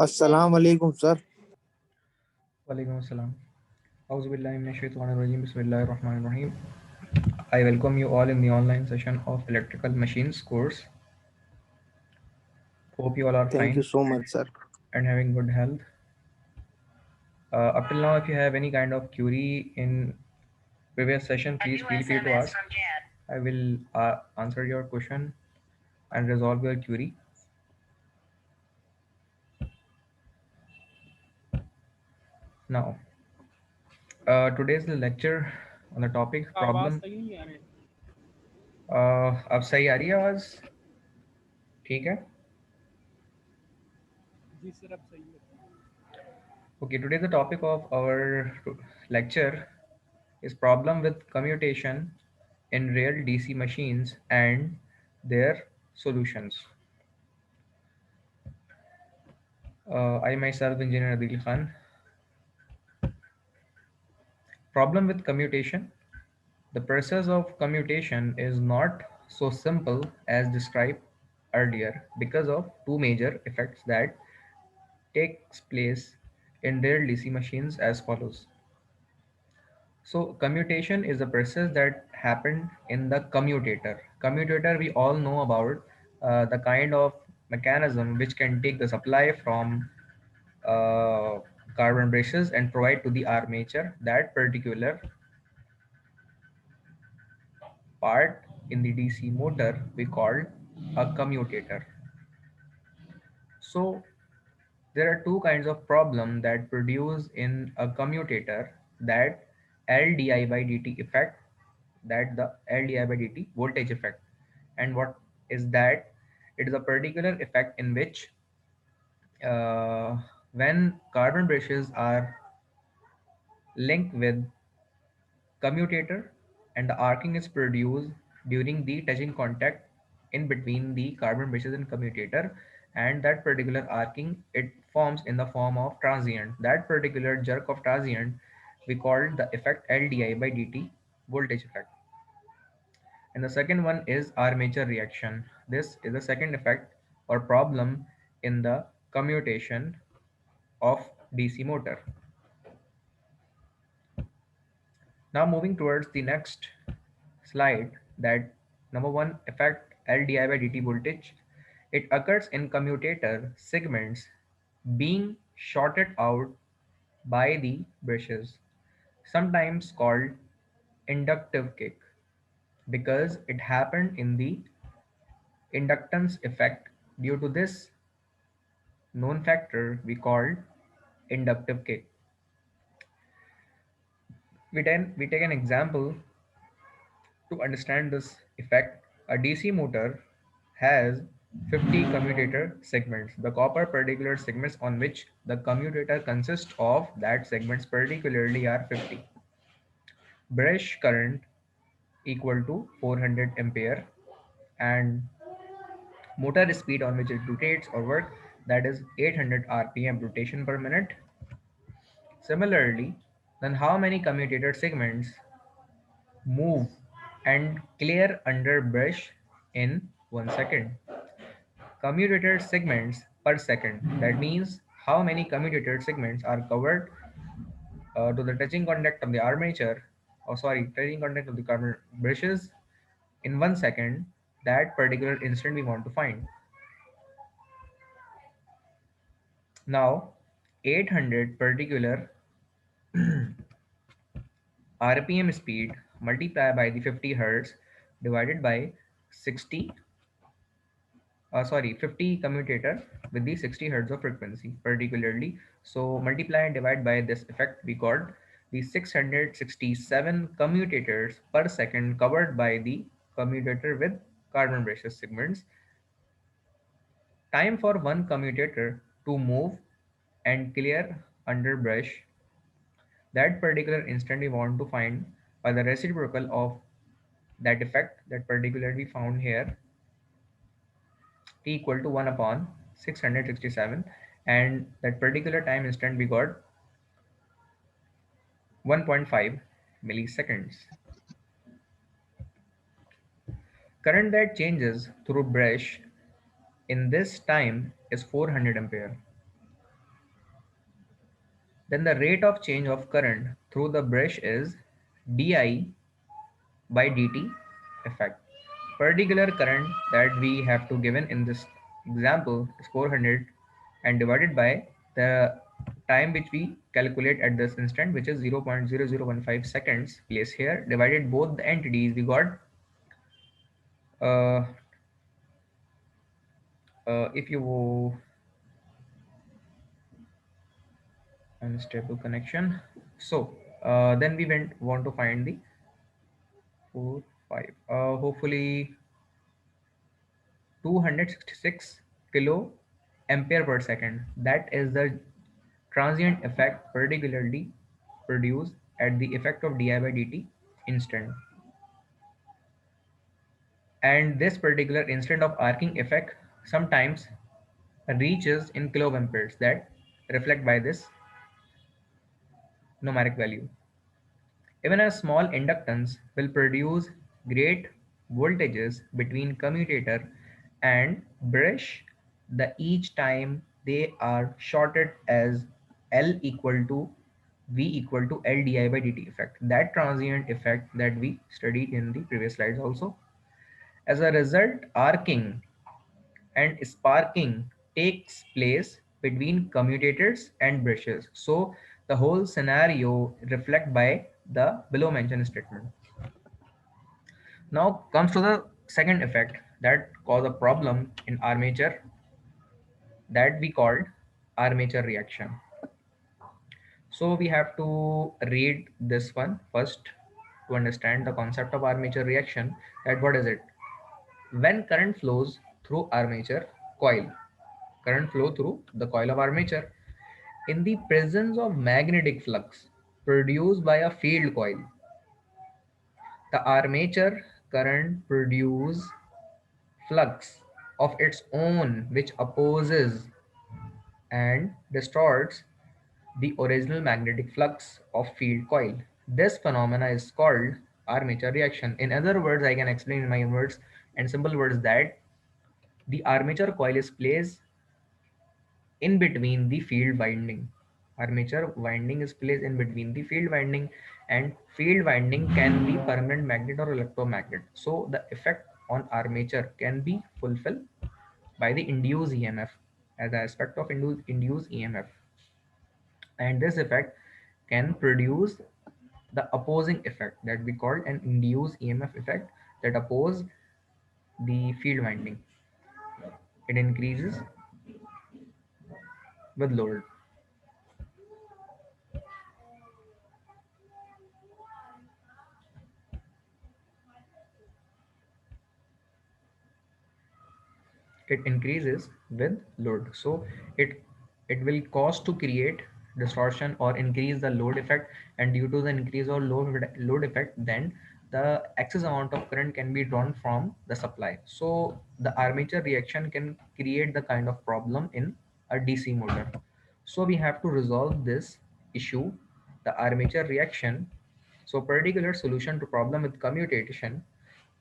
अस्सलाम वालेकुम sir. Walaikum assalam. Auzubillahi minash-shaytanir-rajim. Bismillahir-rahmanir-rahim. I welcome you all in the online session of Electrical Machines course. Hope you all are thank you fine so much sir. and having good health. Up till now, if you have any kind of query in previous session, please feel free to ask. I will answer your question and resolve your query. Now, today's the lecture on the topic आवाज problem. सही नहीं आ रही। अब सही आ रही है आवाज? ठीक है. जी सर, अब सही है। Okay, today the topic of our lecture is problem with commutation in real DC machines and their solutions. I myself, Engineer Adil Khan. Problem with commutation. The process of commutation is not so simple as described earlier because of two major effects that takes place in real DC machines as follows. So commutation is a process that happened in the commutator. Commutator, we all know about the kind of mechanism which can take the supply from uh, carbon brushes and provide to the armature. That particular part in the DC motor we call a commutator. So there are two kinds of problem that produce in a commutator, that LDI by dt effect, that the LDI by dt voltage effect. And what is that? It is a particular effect in which when carbon brushes are linked with commutator and the arcing is produced during the touching contact in between the carbon brushes and commutator, and that particular arcing, it forms in the form of transient. That particular jerk of transient we called the effect LDI by dt voltage effect. And the second one is armature reaction. This is the second effect or problem in the commutation of DC motor. Now moving towards the next slide, that number one effect LDI by dt voltage. It occurs in commutator segments being shorted out by the brushes, sometimes called inductive kick, because it happened in the inductance effect. Due to this known factor we called inductive kick. We take an example to understand this effect. A DC motor has 50 commutator segments. The copper particular segments on which the commutator consists of, that segments particularly are 50. Brush current equal to 400 ampere, and motor speed on which it rotates or work, that is 800 rpm rotation per minute. Similarly, then how many commutator segments move and clear under brush in 1 second? Commutator segments per second. That means how many commutator segments are covered to the touching contact of the armature, or sorry, touching contact of the carbon brushes in 1 second. That particular instant we want to find. Now, 800 particular RPM speed multiplied by the 50 hertz divided by 60 50 commutator with the 60 hertz of frequency particularly. So multiply and divide by this effect, we got the 667 commutators per second covered by the commutator with carbon brushes segments. Time for one commutator to move and clear under brush, that particular instant we want to find by the reciprocal of that effect, that particularly found here, t equal to 1 upon 667, and that particular time instant we got 1.5 milliseconds. Current that changes through brush in this time is 400 ampere. Then the rate of change of current through the brush is di by dt effect. Particular current that we have to given in this example is 400 and divided by the time which we calculate at this instant, which is 0.0015 seconds. Place here, divided both the entities, we got uh, if you unstable connection. So then we want to find the 4 5 hopefully 266 kilo ampere per second. That is the transient effect particularly produced at the effect of di by dt instant. And this particular instant of arcing effect sometimes reaches in kiloamperes that reflect by this numeric value. Even a small inductance will produce great voltages between commutator and brush the each time they are shorted as L equal to V equal to L di by dt effect. That transient effect that we studied in the previous slides also. As a result, arcing and sparking takes place between commutators and brushes. So the whole scenario reflect by the below mentioned statement. Now comes to the second effect that cause a problem in armature that we called armature reaction. So we have to read this one first to understand the concept of armature reaction. That what is it? When current flows through armature coil, current flow through the coil of armature in the presence of magnetic flux produced by a field coil, the armature current produces flux of its own which opposes and distorts the original magnetic flux of field coil. This phenomena is called armature reaction. In other words, I can explain in my words and simple words that the armature coil is placed in between the field winding. Armature winding is placed in between the field winding, and field winding can be permanent magnet or electromagnet. So the effect on armature can be fulfilled by the induced EMF as an aspect of induced EMF. And this effect can produce the opposing effect that we call an induced EMF effect that oppose the field winding. It increases with load. It increases with load. So it will cause to create distortion or increase the load effect, and due to the increase or load effect, then the excess amount of current can be drawn from the supply. So the armature reaction can create the kind of problem in a DC motor. So we have to resolve this issue, the armature reaction. So particular solution to problem with commutation.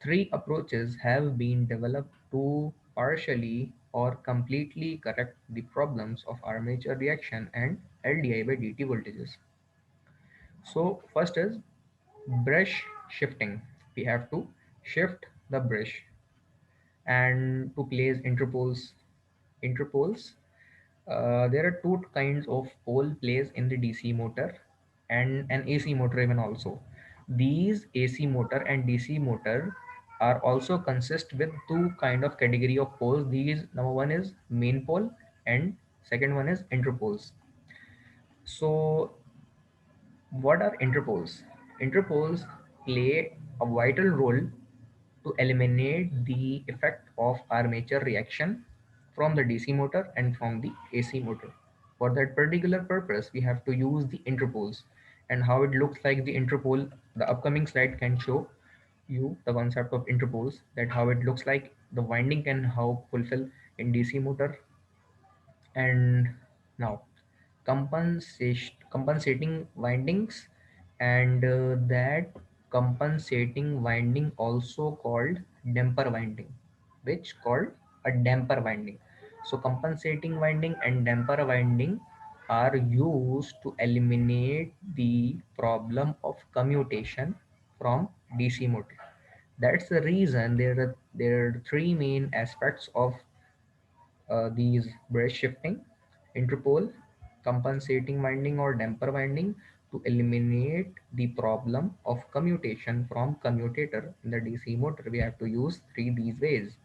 Three approaches have been developed to partially or completely correct the problems of armature reaction and LDI by dt voltages. So first is brush shifting. We have to shift the brush and to place interpoles. Interpoles. There are two kinds of pole placed in the DC motor and an AC motor even also. These AC motor and DC motor are also consist with two kind of category of poles. These number one is main pole and second one is interpoles. So what are interpoles? Interpoles play a vital role to eliminate the effect of armature reaction from the DC motor and from the AC motor. For that particular purpose, we have to use the interpoles, and how it looks like the interpole. The upcoming slide can show you the concept of interpoles, that how it looks like the winding can how fulfill in DC motor. And now compensating windings, and that compensating winding also called damper winding, which called a damper winding. So compensating winding and damper winding are used to eliminate the problem of commutation from DC motor. That's the reason there are three main aspects of these brush shifting: interpole, compensating winding or damper winding, to eliminate the problem of commutation from commutator. In the DC motor, we have to use three these ways.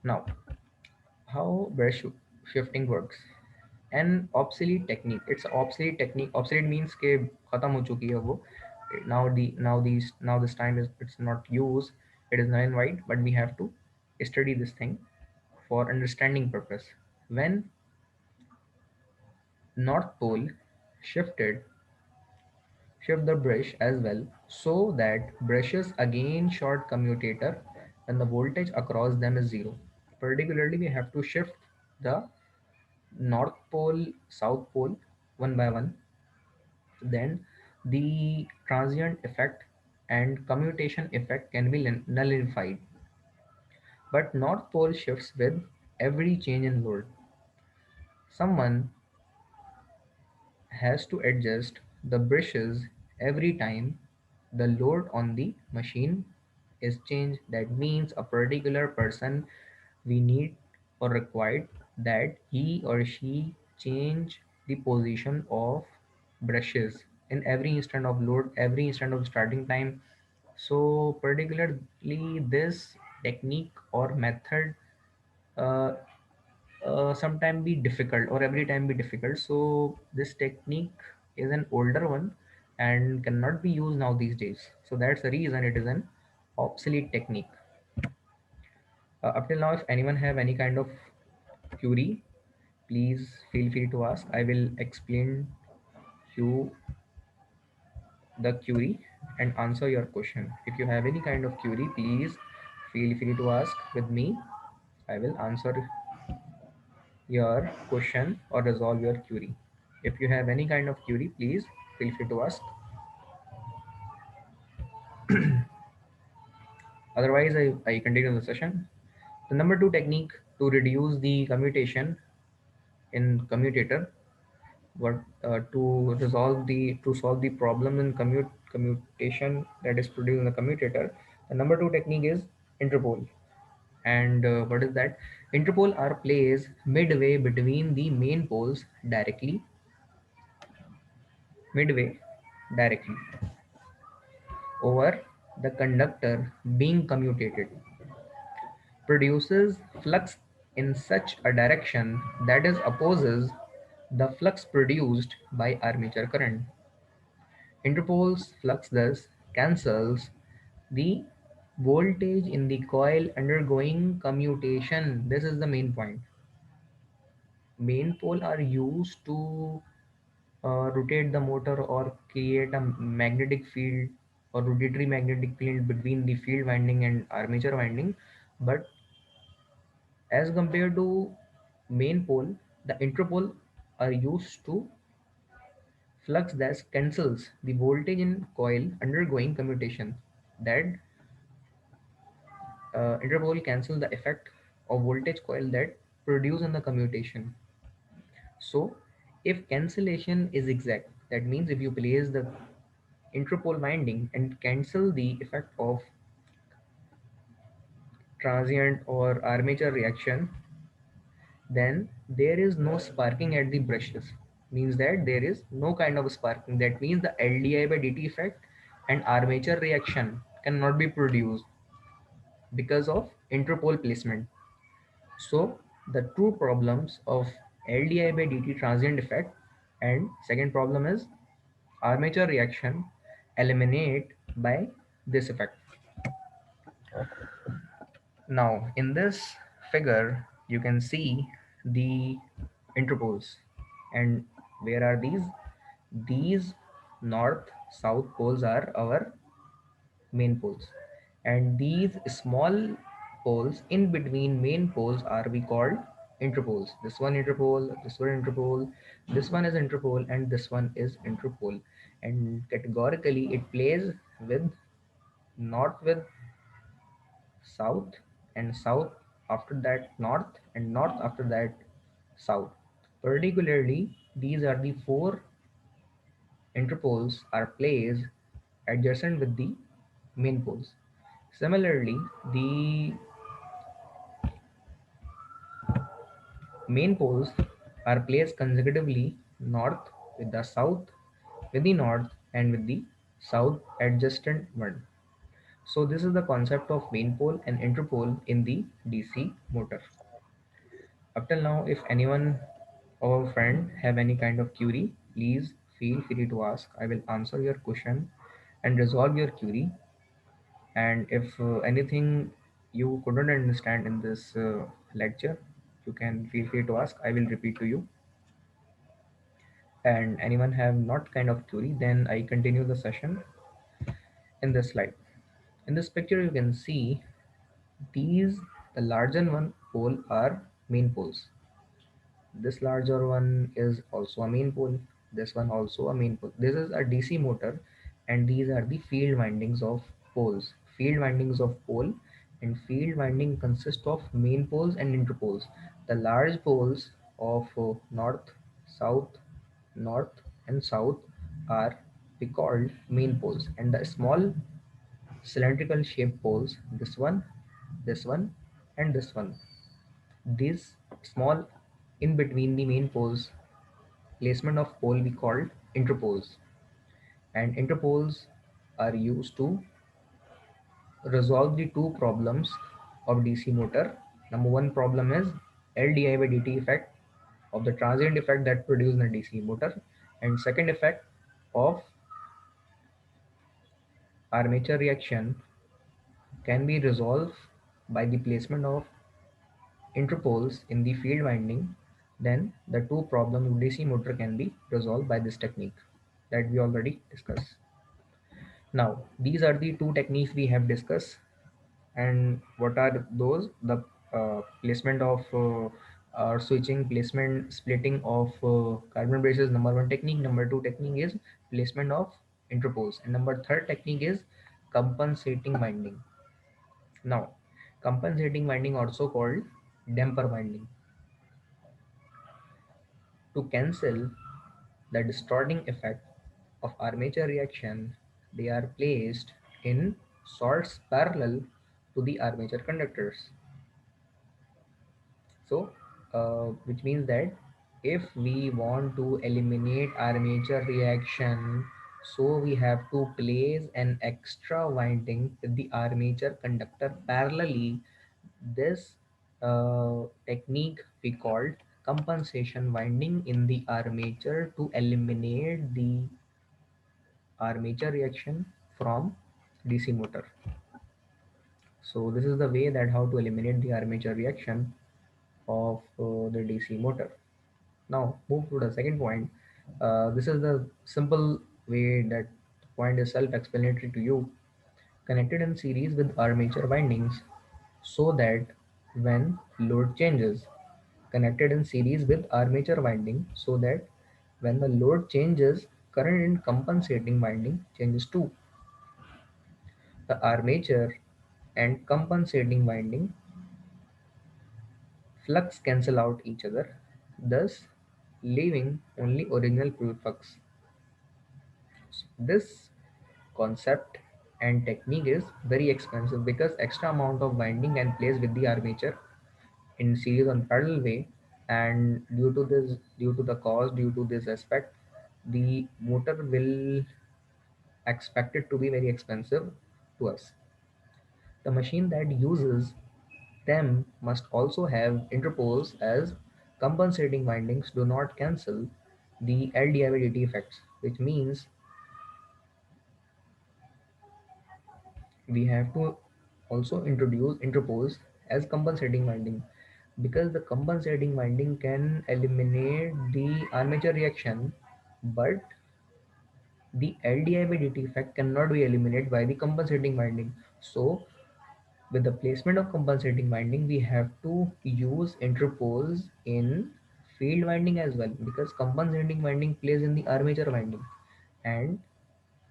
Now, how brush shifting works? An obsolete technique. It's an obsolete technique. Obsolete means के खत्म हो चुकी है वो. Now this time is it's not used. It is null and void. But we have to study this thing for understanding purpose. When North Pole shifted shift the brush as well, so that brushes again short commutator when the voltage across them is zero. Particularly, we have to shift the North Pole, South Pole one by one. Then the transient effect and commutation effect can be nullified. But North Pole shifts with every change in load. Someone has to adjust the brushes every time the load on the machine is changed. That means a particular person, we need or required that he or she change the position of brushes in every instant of load, every instant of starting time. So particularly this technique or method uh, sometime be difficult or every time be difficult. So this technique is an older one and cannot be used now these days. So that's the reason it is an obsolete technique. Up till now, if anyone have any kind of query, please feel free to ask. I will explain you the query and answer your question. If you have any kind of query, please feel free to ask with me. I will answer your question or resolve your query. If you have any kind of query, please feel free to ask. Otherwise, I continue the session. The number two technique to reduce the commutation in commutator, what to solve the problem in commutation that is produced in the commutator. The number two technique is interpole. And what is that? Interpole are placed midway between the main poles midway directly over the conductor being commutated, produces flux in such a direction that is opposes the flux produced by armature current. Interpole's flux thus cancels the voltage in the coil undergoing commutation. This is the main point. Main pole are used to rotate the motor or create a magnetic field or rotatory magnetic field between the field winding and armature winding. But as compared to main pole, the interpole are used to flux that cancels the voltage in coil undergoing commutation. That interpole cancel the effect of voltage coil that produce in the commutation. So if cancellation is exact, that means if you place the interpole winding and cancel the effect of transient or armature reaction, then there is no sparking at the brushes. Means that there is no kind of sparking. That means the LDI by dt effect and armature reaction cannot be produced because of interpole placement. So the two problems of LDI by dt transient effect and second problem is armature reaction eliminate by this effect. Now, in this figure, you can see the interpoles. And where are these? These north, south poles are our main poles. And these small poles in between main poles are we called interpoles. This one interpole, this one interpole, this one is interpole, and this one is interpole. And categorically, it plays with north with south and south after that north and north after that south. Particularly, these are the four interpoles are placed adjacent with the main poles. Similarly, the main poles are placed consecutively north with the south, with the north and with the south adjacent one. So this is the concept of main pole and interpole in the DC motor. Up till now, if anyone or friend have any kind of query, please feel free to ask. I will answer your question and resolve your query. And if anything you couldn't understand in this lecture, you can feel free to ask. I will repeat to you. And anyone have not kind of query, then I continue the session in this slide. In this picture, you can see these the larger one pole are main poles. This larger one is also a main pole. This one also a main pole. This is a DC motor, and these are the field windings of poles. Field windings of pole, and field winding consist of main poles and interpoles. The large poles of north, south, north, and south are we called main poles, and the small cylindrical shaped poles, this one, and this one. These small in between the main poles placement of pole we called interpoles, and interpoles are used to resolve the two problems of DC motor. Number one problem is LDI by dt effect of the transient effect that produced in a DC motor, and second effect of armature reaction can be resolved by the placement of interpoles in the field winding. Then the two problems of DC motor can be resolved by this technique that we already discussed. Now, these are the two techniques we have discussed. And what are those? The placement of switching, placement, splitting of carbon braces, number one technique. Number two technique is placement of interpoles. And number third technique is compensating winding. Now, compensating winding also called damper winding. To cancel the distorting effect of armature reaction, they are placed in sorts parallel to the armature conductors. So, which means that if we want to eliminate armature reaction, so we have to place an extra winding with the armature conductor parallelly. This technique we called compensation winding in the armature to eliminate the armature reaction from DC motor. So this is the way that how to eliminate the armature reaction of the DC motor. Now move to the second point. This is the simple way that the point is self-explanatory to you. Connected in series with armature windings so that when load changes, connected in series with armature winding so that when the load changes, current in compensating winding changes too. The armature and compensating winding flux cancel out each other, thus leaving only original pure flux. This concept and technique is very expensive because extra amount of winding can place with the armature in series on parallel way, and due to the cost, due to this aspect, the motor will expect it to be very expensive to us. The machine that uses them must also have interpoles as compensating windings do not cancel the LDI/dt effects, which means we have to also introduce interpoles as compensating winding, because the compensating winding can eliminate the armature reaction, but the LDI/dt effect cannot be eliminated by the compensating winding. So with the placement of compensating winding, we have to use interpoles in field winding as well, because compensating winding plays in the armature winding, and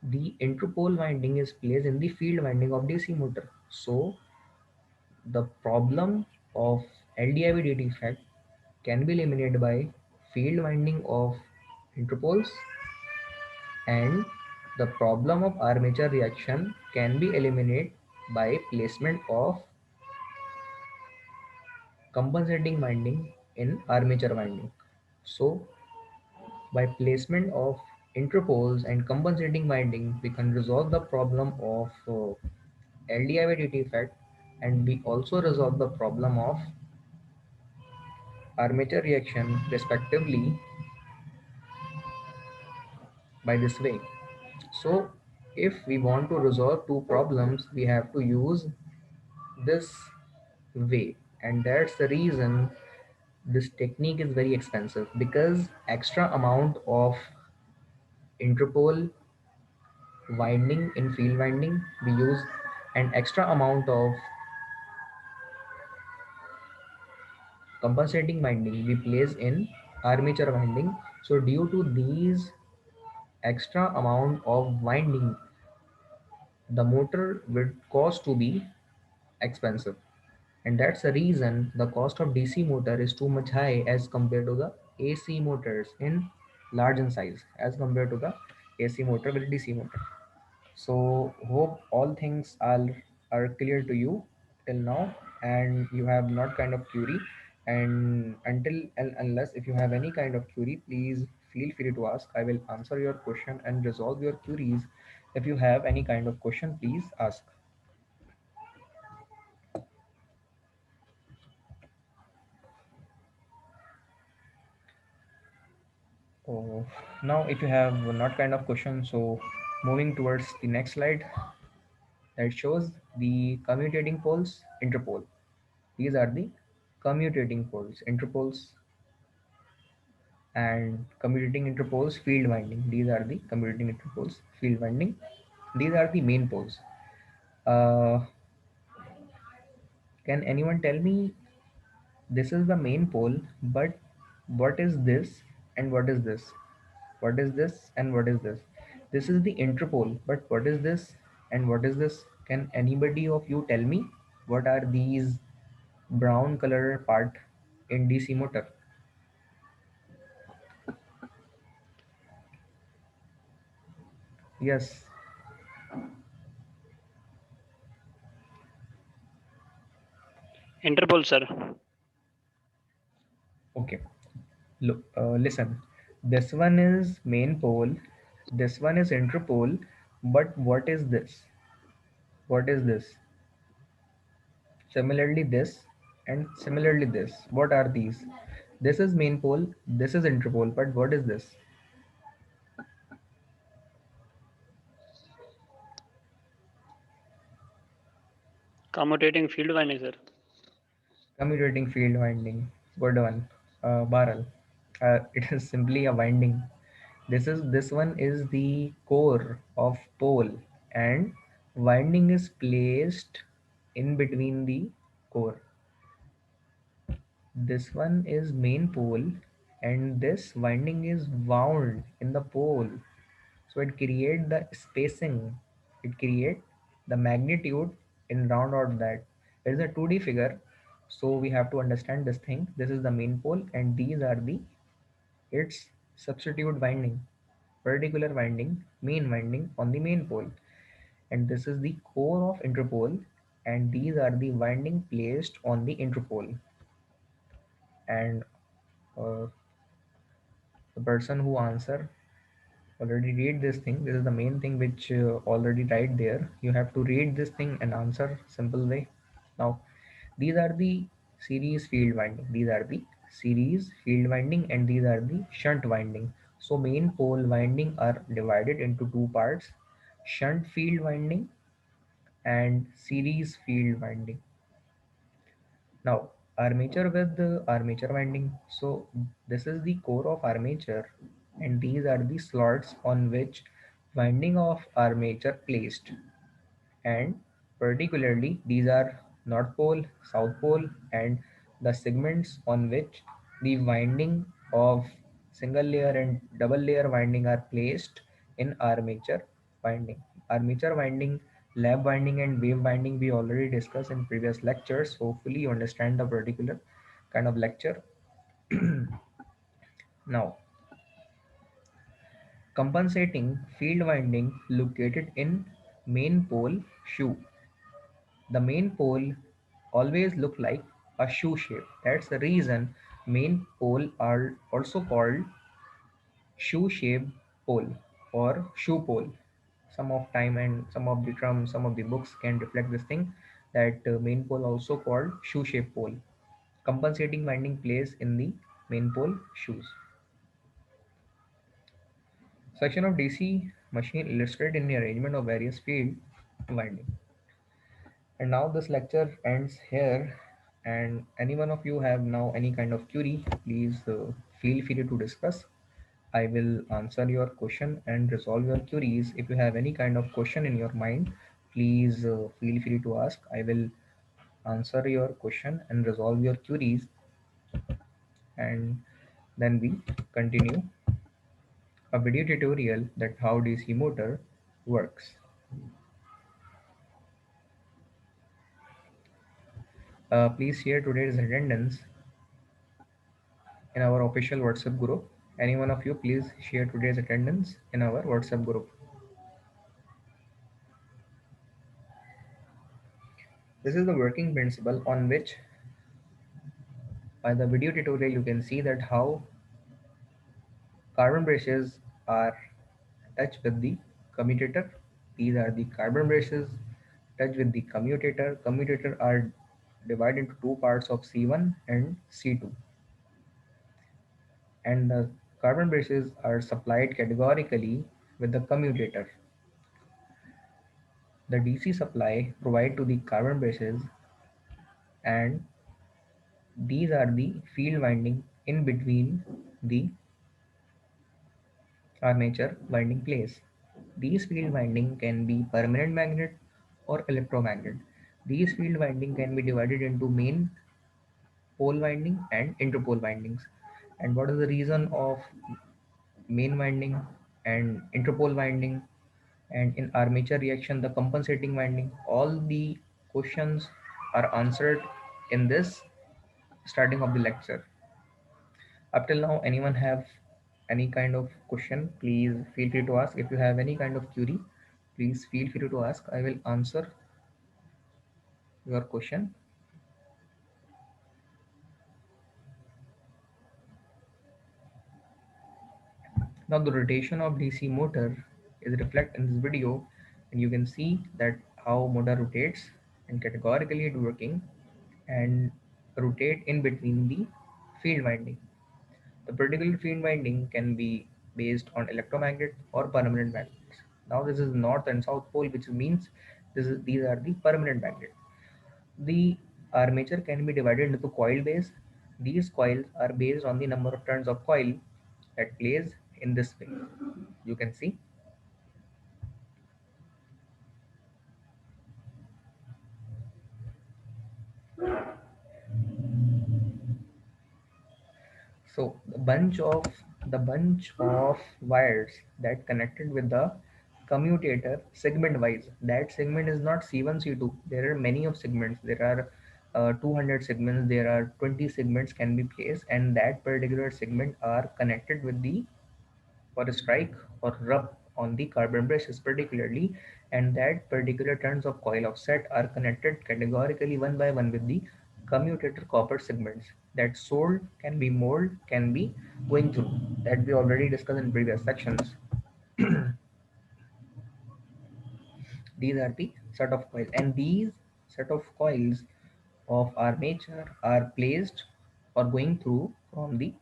the interpole winding is placed in the field winding of DC motor. So the problem of LDI/dt effect can be eliminated by field winding of interpoles, and the problem of armature reaction can be eliminated by placement of compensating winding in armature winding. So by placement of interpoles and compensating winding, we can resolve the problem of LDI by dt effect, and we also resolve the problem of armature reaction respectively by this way. So if we want to resolve two problems, we have to use this way, and that's the reason this technique is very expensive, because extra amount of interpole winding in field winding we use an extra amount of compensating winding we place in armature winding. So due to these extra amount of winding, the motor would cost to be expensive, and that's the reason the cost of DC motor is too much high as compared to the AC motors in large in size, as compared to the AC motor with DC motor. So hope all things are clear to you till now, and you have not kind of query. And until and unless if you have any kind of query, please feel free to ask. I will answer your question and resolve your queries. If you have any kind of question, please ask. Oh, now if you have not kind of question, so moving towards the next slide that shows the commutating poles interpole. These are the commutating poles interpoles, and commutating interpoles field winding. These are the commutating interpoles field winding. These are the main poles. Uh, can anyone tell me, this is the main pole, but what is this and what is this? What is this and what is this? This is the interpole, but what is this and what is this? Can anybody of you tell me what are these brown color part in DC motor? Yes. Interpol, sir. Okay. Look, listen. This one is main pole. This one is interpole. But what is this? What is this? Similarly, this and similarly this. What are these? This is main pole. This is interpole. But what is this? Commutating field winding, sir. Commutating field winding. Good one. Barrel. It is simply a winding. This one is the core of pole, and winding is placed in between the core. This one is main pole, and this winding is wound in the pole. So it create the spacing. It create the magnitude in round out that. It is a 2D figure. So we have to understand this thing. This is the main pole, and these are the its substitute winding, particular winding, main winding on the main pole. And this is the core of interpole, and these are the winding placed on the interpole. And uh, the person who answer already read this thing. This is the main thing which already right there. You have to read this thing and answer simple way. Now these are the series field winding, these are the series field winding, and these are the shunt winding. So main pole winding are divided into two parts: shunt field winding and series field winding. Now, armature with the armature winding. So this is the core of armature, and these are the slots on which winding of armature placed. And particularly, these are North Pole, South Pole, and the segments on which the winding of single layer and double layer winding are placed in armature winding. Armature winding, lap winding, and wave winding we already discussed in previous lectures. Hopefully, you understand the particular kind of lecture. Now, compensating field winding located in main pole shoe. The main pole always look like a shoe shape. That's the reason main pole are also called shoe shaped pole or shoe pole. Some of time and some of the terms, some of the books can reflect this thing, that main pole also called shoe shaped pole. Compensating winding place in the main pole shoes. Section of DC machine illustrated in the arrangement of various field winding. And now this lecture ends here. And any one of you have now any kind of query, please feel free to discuss. I will answer your question and resolve your queries. If you have any kind of question in your mind, please feel free to ask. I will answer your question and resolve your queries, and then we continue a video tutorial that how DC motor works. Please share today's attendance in our official WhatsApp group. Any one of you, please share today's attendance in our WhatsApp group. This is the working principle on which by the video tutorial you can see that how carbon brushes are touched with the commutator. These are the carbon brushes touched with the commutator. Commutator are divided into two parts of C1 and C2. And the carbon brushes are supplied categorically with the commutator. The DC supply provided to the carbon brushes, and these are the field winding in between the armature winding place. These field winding can be permanent magnet or electromagnet. These field winding can be divided into main pole winding and interpole windings. And what is the reason of main winding and interpole winding, and in armature reaction the compensating winding? All the questions are answered in this starting of the lecture. Up till now, anyone have any kind of question, please feel free to ask. If you have any kind of query, please feel free to ask. I will answer your question. Now the rotation of DC motor is reflected in this video, and you can see that how motor rotates, and categorically it working and rotate in between the field winding. The particular field winding can be based on electromagnet or permanent magnets. Now this is north and south pole, which means these are the permanent magnet. The armature can be divided into coil base. These coils are based on the number of turns of coil that plays in this way. You can see. So the bunch of wires that connected with the commutator segment wise. That segment is not C1, C2. There are many of segments. There are 200 segments. There are 20 segments can be placed, and that particular segment are connected with the or strike or rub on the carbon brushes particularly, and that particular turns of coil offset are connected categorically one by one with the commutator copper segments. That sold can be mold can be going through, that we already discussed in previous sections. These are the set of coils, and these set of coils of armature are placed or going through from the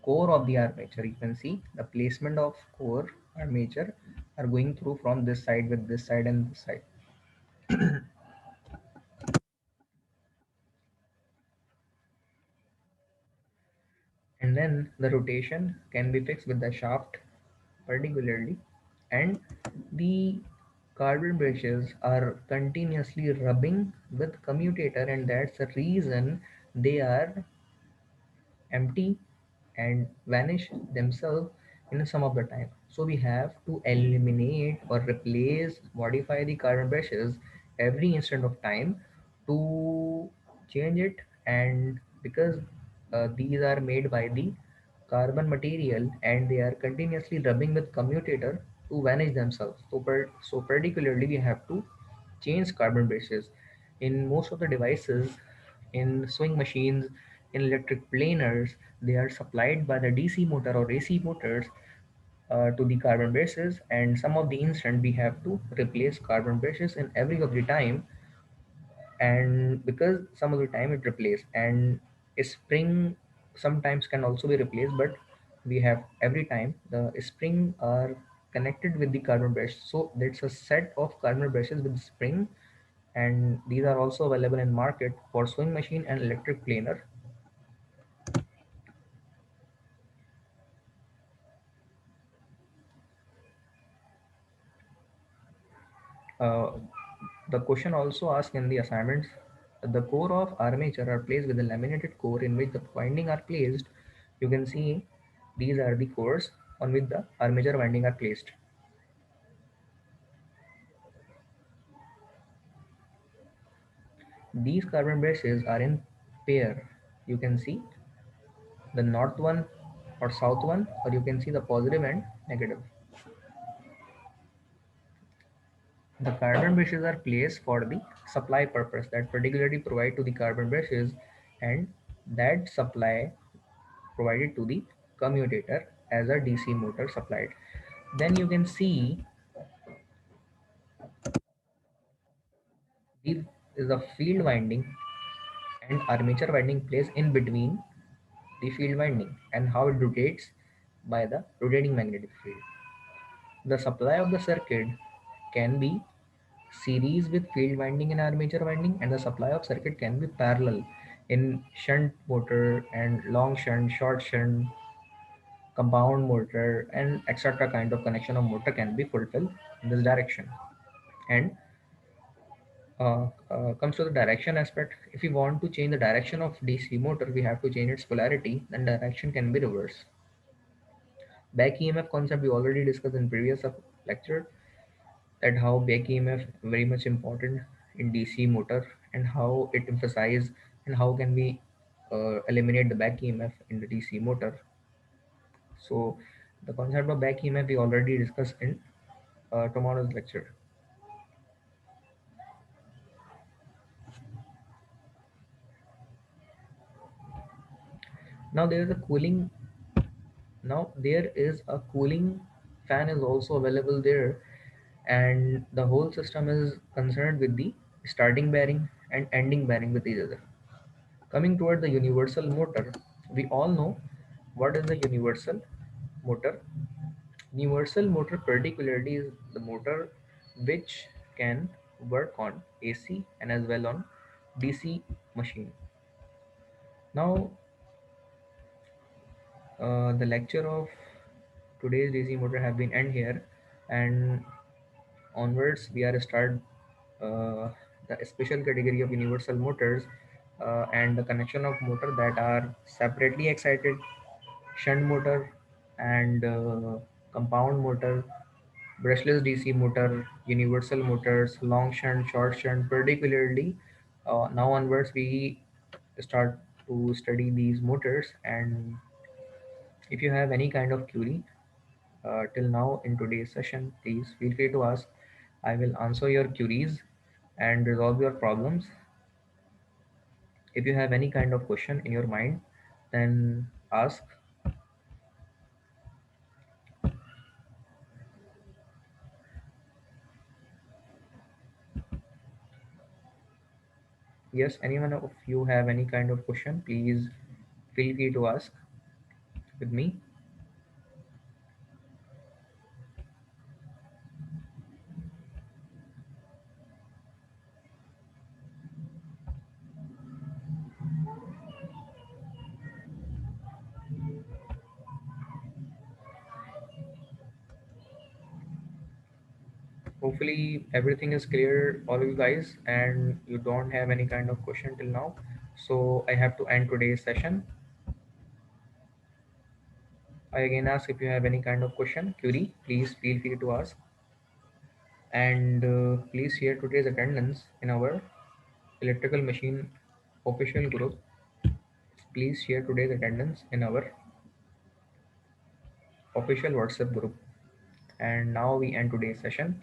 core of the armature. You can see the placement of core armature are going through from this side with this side and this side. And then the rotation can be fixed with the shaft particularly, and the carbon brushes are continuously rubbing with commutator, and that's the reason they are empty and vanish themselves in some of the time. So we have to eliminate or replace, modify the carbon brushes every instant of time to change it. And because these are made by the carbon material and they are continuously rubbing with commutator to vanish themselves. So particularly we have to change carbon bases. In most of the devices, in swing machines, in electric planers, they are supplied by the DC motor or AC motors to the carbon bases, and some of the instant we have to replace carbon bases in every of the time, and because some of the time it replaced, and a spring sometimes can also be replaced, but we have every time the spring are connected with the carbon brush, so that's a set of carbon brushes with spring, and these are also available in market for swing machine and electric planer. uh, the question also asked in the assignments, the core of armature are placed with a laminated core in which the winding are placed. You can see these are the cores on which the armature winding are placed. These carbon brushes are in pair. You can see the north one or south one, or you can see the positive and negative. The carbon brushes are placed for the supply purpose that particularly provide to the carbon brushes, and that supply provided to the commutator as a DC motor supplied. Then you can see this is a field winding and armature winding placed in between the field winding and how it rotates by the rotating magnetic field. The supply of the circuit can be series with field winding and armature winding, and the supply of circuit can be parallel in shunt motor and long shunt, short shunt, compound motor, and etc. kind of connection of motor can be fulfilled in this direction. And comes to the direction aspect. If we want to change the direction of DC motor, we have to change its polarity, then direction can be reversed. Back EMF concept we already discussed in previous lecture, that how back EMF very much important in DC motor and how it emphasize and how can we eliminate the back EMF in the DC motor. So the concept of back EMF we already discussed in tomorrow's lecture. Now there is a cooling. Now there is a cooling fan is also available there, and the whole system is concerned with the starting bearing and ending bearing with each other. Coming toward the universal motor, we all know what is the universal motor. Universal motor particularly is the motor which can work on AC and as well on DC machine. Now the lecture of today's DC motor have been end here, and onwards we are start the special category of universal motors and the connection of motor that are separately excited, shunt motor and compound motor, brushless DC motor, universal motors, long shunt, short shunt. Particularly now onwards we start to study these motors, and if you have any kind of query till now in today's session, please feel free to ask. I will answer your queries and resolve your problems. If you have any kind of question in your mind, then ask. Yes, anyone of you have any kind of question, please feel free to ask with me. Hopefully everything is clear, all of you guys, and you don't have any kind of question till now. So I have to end today's session. I again ask, if you have any kind of question, query, please feel free to ask. And please share today's attendance in our electrical machine official group. Please share today's attendance in our official WhatsApp group. And now we end today's session.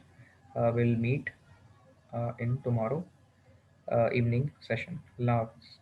We'll meet in tomorrow evening session. Allah Hafiz.